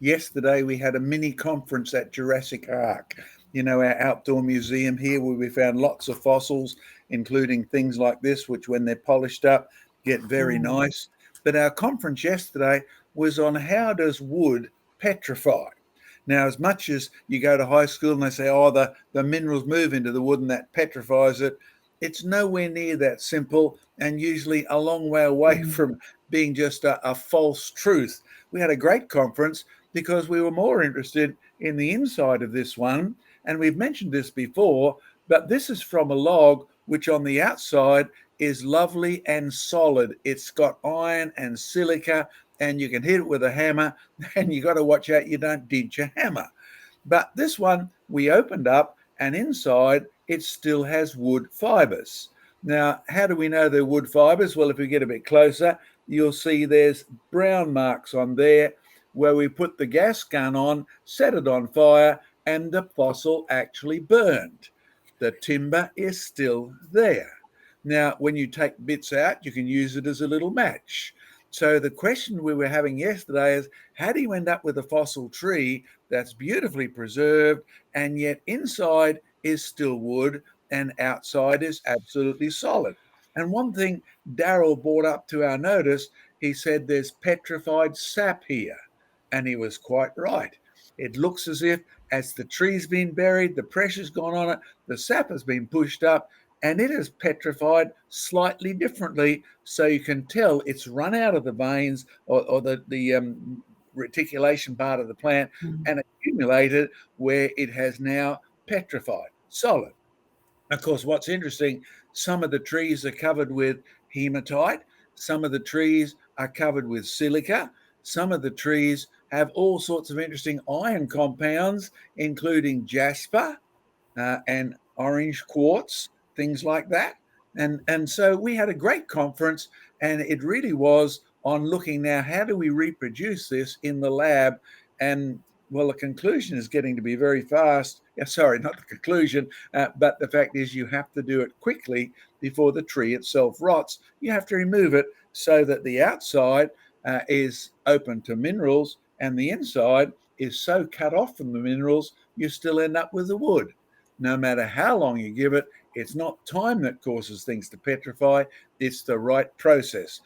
Yesterday we had a mini conference at Jurassic Ark, our outdoor museum here, where we found lots of fossils, including things like this, which when they're polished up get very Mm. nice. But our conference yesterday was on how does wood petrify. Now, as much as you go to high school and they say, oh, the minerals move into the wood and that petrifies it, it's nowhere near that simple, and usually a long way away Mm. from being just a false truth. We had a great conference because we were more interested in the inside of this one. And we've mentioned this before, but this is from a log which on the outside is lovely and solid. It's got iron and silica, and you can hit it with a hammer, and you got to watch out you don't dent your hammer. But this one we opened up, and inside it still has wood fibers. Now, how do we know they're wood fibers? Well, if we get a bit closer, you'll see there's brown marks on there where we put the gas gun on, set it on fire, and the fossil actually burned. The timber is still there. Now, when you take bits out, you can use it as a little match. So the question we were having yesterday is, how do you end up with a fossil tree that's beautifully preserved and yet inside is still wood and outside is absolutely solid? And one thing Daryl brought up to our notice, he said there's petrified sap here. And he was quite right. It looks as if, as the tree's been buried, the pressure's gone on it, the sap has been pushed up, and it is petrified slightly differently. So you can tell it's run out of the veins or the reticulation part of the plant Mm. and accumulated where it has now petrified, solid. Of course, what's interesting, some of the trees are covered with hematite, some of the trees are covered with silica, some of the trees have all sorts of interesting iron compounds, including jasper and orange quartz, things like that. And so we had a great conference, and it really was on looking now, how do we reproduce this in the lab? And well, the conclusion is getting to be very fast. Yeah, sorry, not the conclusion, but the fact is you have to do it quickly before the tree itself rots. You have to remove it so that the outside is open to minerals and the inside is so cut off from the minerals, you still end up with the wood. No matter how long you give it, it's not time that causes things to petrify, it's the right process.